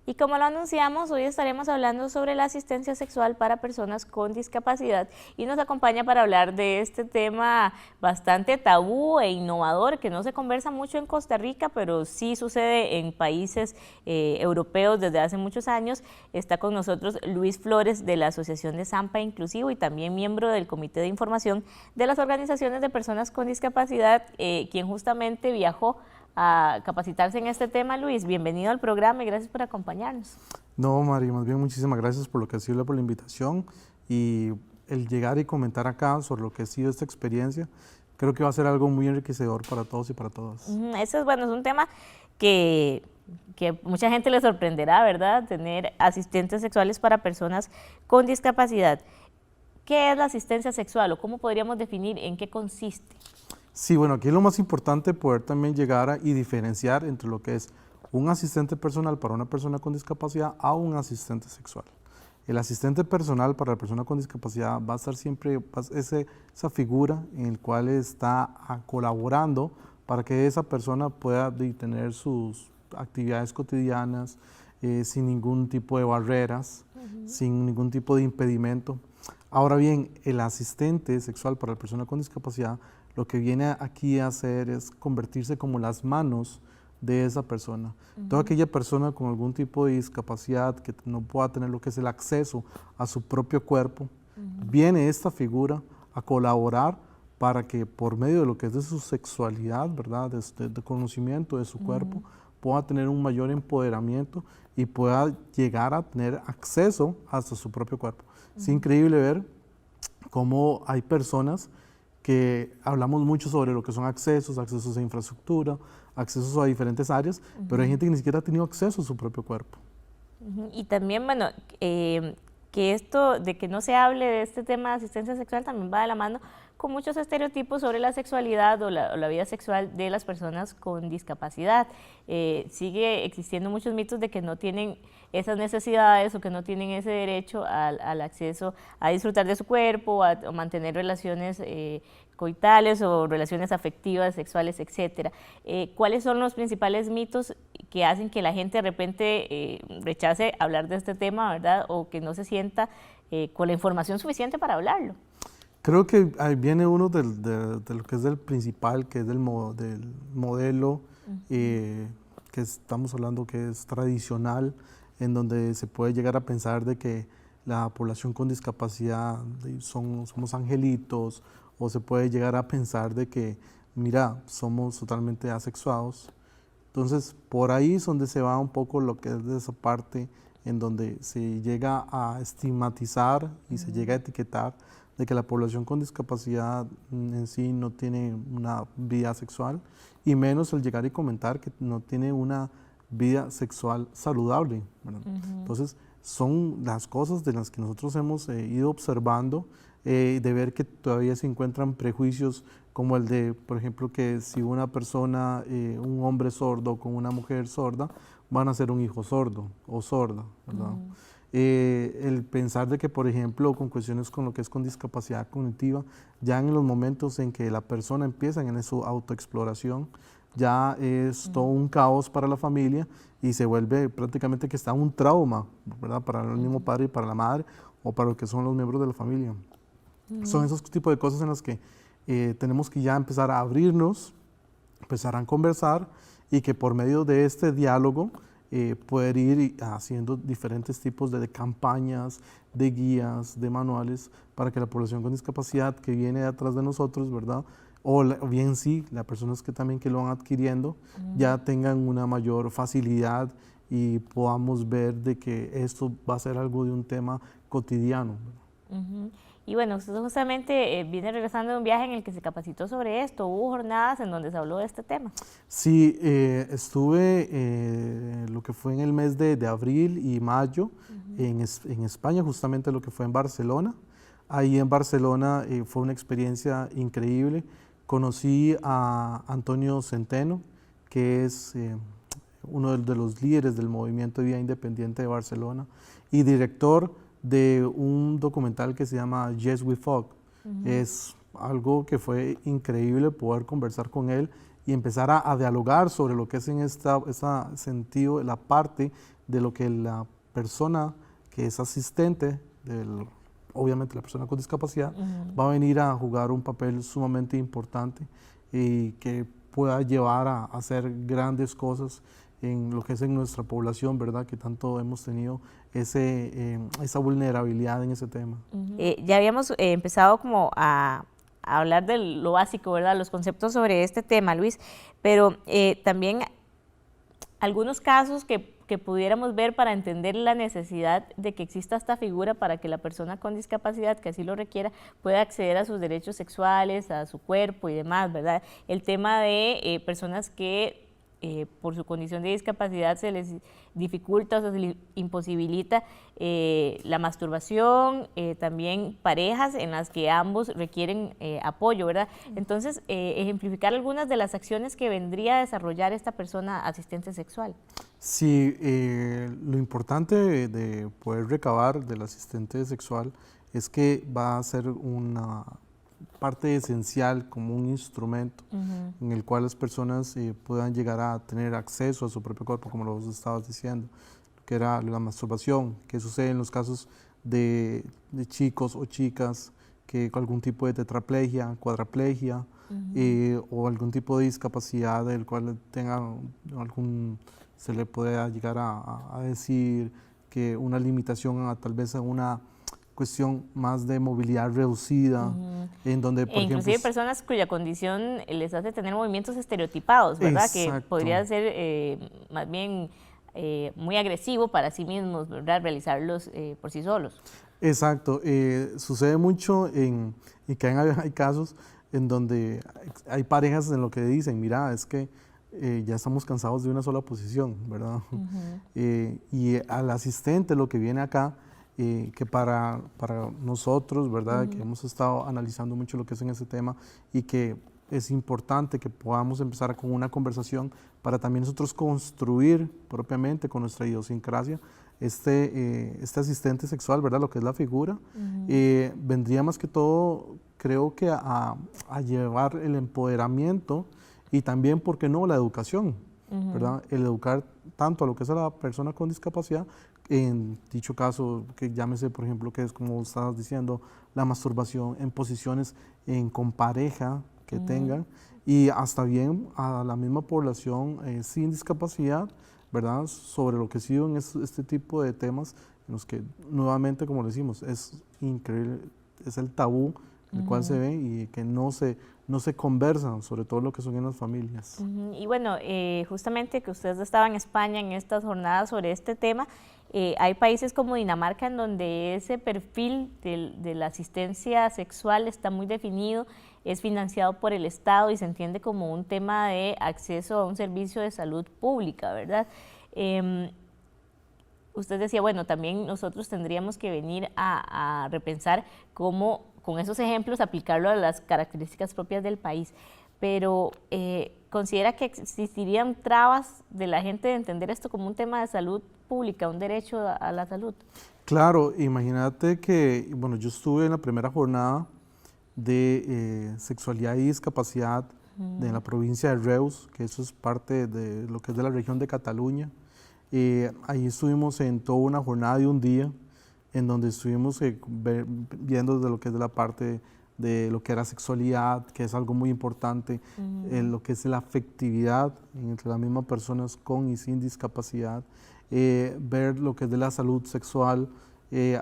Y como lo anunciamos, hoy estaremos hablando sobre la asistencia sexual para personas con discapacidad y nos acompaña para hablar de este tema bastante tabú e innovador que no se conversa mucho en Costa Rica, pero sí sucede en países europeos desde hace muchos años. Está con nosotros Luis Flores de la Asociación de Zampa Inclusivo y también miembro del Comité de Información de las Organizaciones de Personas con Discapacidad, quien justamente viajó a capacitarse en este tema. Luis, bienvenido al programa y gracias por acompañarnos. No, Mari, más bien muchísimas gracias por lo que ha sido, por la invitación y el llegar y comentar acá sobre lo que ha sido esta experiencia. Creo que va a ser algo muy enriquecedor para todos y para todas. Eso es bueno, es un tema que mucha gente le sorprenderá, ¿verdad? Tener asistentes sexuales para personas con discapacidad. ¿Qué es la asistencia sexual o cómo podríamos definir en qué consiste? Sí, bueno, aquí es lo más importante poder también llegar y diferenciar entre lo que es un asistente personal para una persona con discapacidad a un asistente sexual. El asistente personal para la persona con discapacidad va a estar siempre esa figura en la cual está colaborando para que esa persona pueda tener sus actividades cotidianas sin ningún tipo de barreras, sin ningún tipo de impedimento. Ahora bien, el asistente sexual para la persona con discapacidad lo que viene aquí a hacer es convertirse como las manos de esa persona. Toda aquella persona con algún tipo de discapacidad que no pueda tener lo que es el acceso a su propio cuerpo, viene esta figura a colaborar para que por medio de lo que es de su sexualidad, ¿verdad? De conocimiento de su cuerpo, pueda tener un mayor empoderamiento y pueda llegar a tener acceso hasta su propio cuerpo. Es increíble ver cómo hay personas que hablamos mucho sobre lo que son accesos a infraestructura, accesos a diferentes áreas, pero hay gente que ni siquiera ha tenido acceso a su propio cuerpo. Y también, bueno, que esto de que no se hable de este tema de asistencia sexual también va de la mano con muchos estereotipos sobre la sexualidad o la vida sexual de las personas con discapacidad. Sigue existiendo muchos mitos de que no tienen esas necesidades o que no tienen ese derecho al acceso a disfrutar de su cuerpo, a mantener relaciones coitales o relaciones afectivas, sexuales, etcétera. ¿Cuáles son los principales mitos que hacen que la gente de repente rechace hablar de este tema, ¿verdad? O que no se sienta con la información suficiente para hablarlo? Creo que ahí viene uno de lo que es del principal, que es del modelo que estamos hablando que es tradicional, en donde se puede llegar a pensar de que la población con discapacidad somos angelitos, o se puede llegar a pensar de que, mira, somos totalmente asexuados. Entonces, por ahí es donde se va un poco lo que es de esa parte en donde se llega a estigmatizar y se llega a etiquetar de que la población con discapacidad en sí no tiene una vida sexual, y menos el llegar y comentar que no tiene una vida sexual saludable, ¿verdad? Entonces, son las cosas de las que nosotros hemos ido observando, de ver que todavía se encuentran prejuicios como el de, por ejemplo, que si una persona, un hombre sordo con una mujer sorda, van a ser un hijo sordo o sorda, ¿verdad? El pensar de que, por ejemplo, con cuestiones con lo que es con discapacidad cognitiva, ya en los momentos en que la persona empieza en su autoexploración, ya es todo un caos para la familia y se vuelve prácticamente que está un trauma, ¿verdad? Para el mismo padre y para la madre o para lo que son los miembros de la familia. Son esos tipos de cosas en las que tenemos que ya empezar a abrirnos, empezar a conversar y que por medio de este diálogo poder ir haciendo diferentes tipos de campañas, de guías, de manuales para que la población con discapacidad que viene atrás de nosotros, ¿verdad? O bien sí, las personas que también que lo van adquiriendo ya tengan una mayor facilidad y podamos ver de que esto va a ser algo de un tema cotidiano. Y bueno, usted justamente viene regresando de un viaje en el que se capacitó sobre esto. ¿Hubo jornadas en donde se habló de este tema? Sí, estuve lo que fue en el mes de abril y mayo en España, justamente lo que fue en Barcelona. Ahí en Barcelona fue una experiencia increíble. Conocí a Antonio Centeno, que es uno de los líderes del movimiento de vida independiente de Barcelona y director de un documental que se llama Yes We Fuck. Es algo que fue increíble poder conversar con él y empezar a dialogar sobre lo que es en este sentido, la parte de lo que la persona que es asistente, obviamente la persona con discapacidad, va a venir a jugar un papel sumamente importante y que pueda llevar a hacer grandes cosas en lo que es en nuestra población, ¿verdad? Que tanto hemos tenido esa vulnerabilidad en ese tema. Ya habíamos empezado como a hablar de lo básico, ¿verdad? Los conceptos sobre este tema, Luis, pero también algunos casos que pudiéramos ver para entender la necesidad de que exista esta figura para que la persona con discapacidad que así lo requiera pueda acceder a sus derechos sexuales, a su cuerpo y demás, ¿verdad? El tema de personas que por su condición de discapacidad se les dificulta o se les imposibilita la masturbación, también parejas en las que ambos requieren apoyo, ¿verdad? Entonces, ejemplificar algunas de las acciones que vendría a desarrollar esta persona asistente sexual. Sí, lo importante de poder recabar del asistente sexual es que va a ser una parte esencial como un instrumento en el cual las personas puedan llegar a tener acceso a su propio cuerpo, como lo estabas diciendo, que era la masturbación, que sucede en los casos de chicos o chicas que con algún tipo de tetraplegia, cuadraplegia o algún tipo de discapacidad del cual tengan se le pueda llegar a decir que una limitación tal vez a una cuestión más de movilidad reducida, en donde, por ejemplo, inclusive personas cuya condición les hace tener movimientos estereotipados, ¿verdad? Exacto. Que podría ser más bien muy agresivo para sí mismos, ¿verdad? Realizarlos por sí solos. Exacto. Sucede mucho y que hay casos en donde hay parejas en lo que dicen, mira, es que ya estamos cansados de una sola posición, ¿verdad? Y al asistente lo que viene acá, que para nosotros, ¿verdad? Que hemos estado analizando mucho lo que es en ese tema y que es importante que podamos empezar con una conversación para también nosotros construir propiamente con nuestra idiosincrasia este asistente sexual, ¿verdad? Lo que es la figura, vendría más que todo, creo que a llevar el empoderamiento y también, ¿por qué no?, la educación, ¿verdad? El educar tanto a lo que es a la persona con discapacidad, en dicho caso, que llámese, por ejemplo, que es como estabas diciendo, la masturbación en posiciones con pareja que tengan, y hasta bien a la misma población sin discapacidad, ¿verdad? Sobre lo que sí en este tipo de temas, en los que nuevamente, como le decimos, es increíble, es el tabú el cual se ve y que no se conversan, sobre todo lo que son en las familias. Y bueno, justamente que ustedes estaban en España en estas jornadas sobre este tema, hay países como Dinamarca en donde ese perfil de la asistencia sexual está muy definido, es financiado por el Estado y se entiende como un tema de acceso a un servicio de salud pública, ¿verdad? Usted decía, bueno, también nosotros tendríamos que venir a repensar cómo, con esos ejemplos, aplicarlo a las características propias del país, pero ¿considera que existirían trabas de la gente de entender esto como un tema de salud pública, un derecho a la salud? Claro, imagínate que, bueno, yo estuve en la primera jornada de sexualidad y discapacidad de la provincia de Reus, que eso es parte de lo que es de la región de Cataluña. Ahí estuvimos en toda una jornada de un día, en donde estuvimos viendo de lo que es de la parte de lo que era sexualidad, que es algo muy importante, lo que es la afectividad entre las mismas personas con y sin discapacidad, ver lo que es de la salud sexual,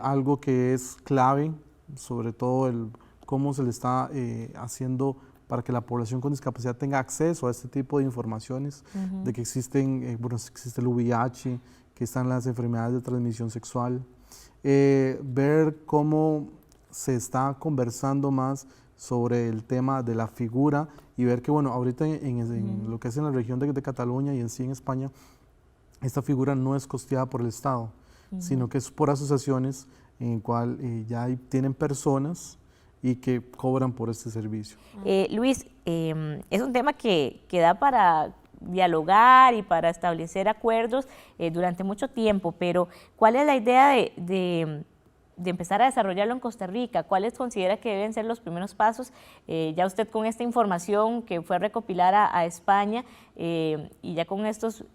algo que es clave, sobre todo cómo se le está haciendo para que la población con discapacidad tenga acceso a este tipo de informaciones, de que existen, bueno, existe el VIH, que están las enfermedades de transmisión sexual, ver cómo se está conversando más sobre el tema de la figura y ver que, bueno, ahorita en lo que es en la región de Cataluña y en sí en España, esta figura no es costeada por el Estado, sino que es por asociaciones en el cual ya tienen personas y que cobran por este servicio. Luis, es un tema que da para dialogar y para establecer acuerdos durante mucho tiempo, pero ¿cuál es la idea de empezar a desarrollarlo en Costa Rica? ¿Cuáles considera que deben ser los primeros pasos? Ya usted con esta información que fue a recopilar a España y ya con estos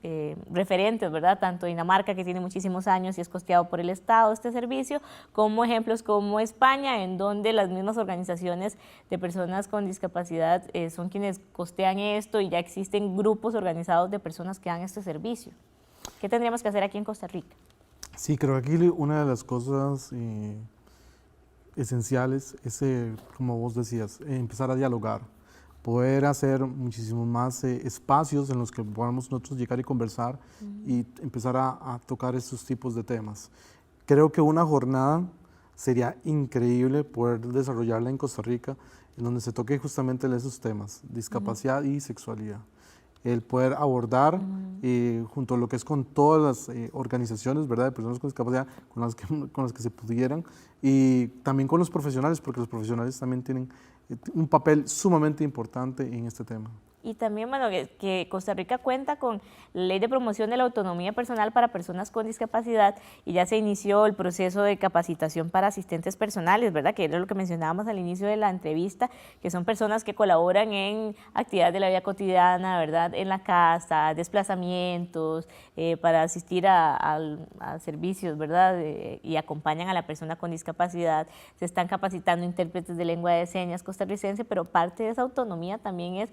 referentes, ¿verdad? Tanto Dinamarca, que tiene muchísimos años y es costeado por el Estado este servicio, como ejemplos como España, en donde las mismas organizaciones de personas con discapacidad son quienes costean esto y ya existen grupos organizados de personas que dan este servicio. ¿Qué tendríamos que hacer aquí en Costa Rica? Sí, creo que aquí una de las cosas esenciales es, como vos decías, empezar a dialogar, poder hacer muchísimos más espacios en los que podamos nosotros llegar y conversar y empezar a tocar estos tipos de temas. Creo que una jornada sería increíble poder desarrollarla en Costa Rica, en donde se toque justamente esos temas, discapacidad y sexualidad. El poder abordar junto a lo que es con todas las organizaciones, ¿verdad?, de personas con discapacidad, con las que se pudieran, y también con los profesionales, porque los profesionales también tienen un papel sumamente importante en este tema. Y también, bueno, que Costa Rica cuenta con la Ley de Promoción de la Autonomía Personal para Personas con Discapacidad y ya se inició el proceso de capacitación para asistentes personales, ¿verdad? Que era lo que mencionábamos al inicio de la entrevista, que son personas que colaboran en actividades de la vida cotidiana, ¿verdad? En la casa, desplazamientos, para asistir a servicios, ¿verdad? Y acompañan a la persona con discapacidad. Se están capacitando intérpretes de lengua de señas costarricense, pero parte de esa autonomía también es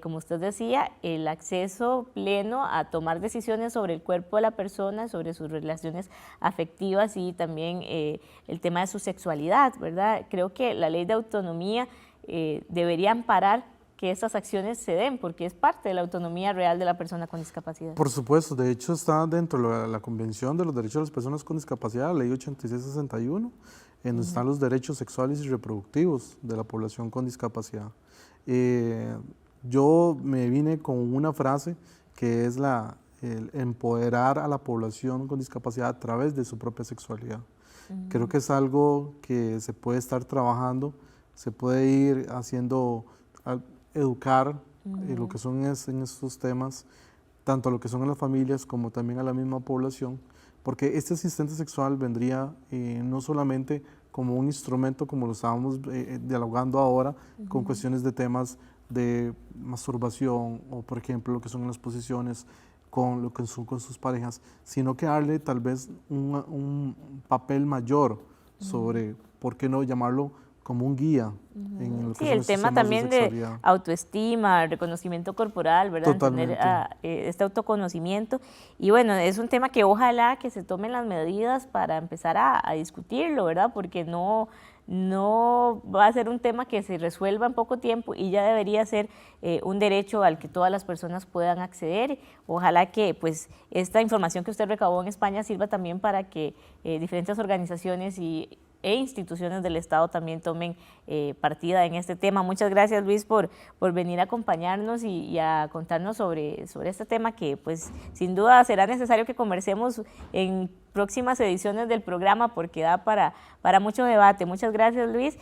como usted decía, el acceso pleno a tomar decisiones sobre el cuerpo de la persona, sobre sus relaciones afectivas y también el tema de su sexualidad, ¿verdad? Creo que la ley de autonomía debería amparar que estas acciones se den, porque es parte de la autonomía real de la persona con discapacidad. Por supuesto, de hecho está dentro de la Convención de los Derechos de las Personas con Discapacidad, la Ley 8661, en donde están los derechos sexuales y reproductivos de la población con discapacidad. Yo me vine con una frase que es el empoderar a la población con discapacidad a través de su propia sexualidad. Creo que es algo que se puede estar trabajando, se puede ir haciendo, educar en lo que son en estos temas, tanto a lo que son en las familias como también a la misma población, porque este asistente sexual vendría no solamente como un instrumento, como lo estábamos dialogando ahora, con cuestiones de temas de masturbación o, por ejemplo, lo que son las posiciones con lo que son con sus parejas, sino que darle tal vez un papel mayor sobre, ¿por qué no llamarlo como un guía? En lo que Sí, son el estos tema temas también de autoestima, reconocimiento corporal, ¿verdad? Totalmente. Entender este autoconocimiento. Y bueno, es un tema que ojalá que se tomen las medidas para empezar a discutirlo, ¿verdad? Porque no va a ser un tema que se resuelva en poco tiempo y ya debería ser un derecho al que todas las personas puedan acceder. Ojalá que pues esta información que usted recabó en España sirva también para que diferentes organizaciones e instituciones del Estado también tomen partida en este tema. Muchas gracias, Luis, por venir a acompañarnos y a contarnos sobre este tema que pues sin duda será necesario que conversemos en próximas ediciones del programa porque da para mucho debate. Muchas gracias, Luis.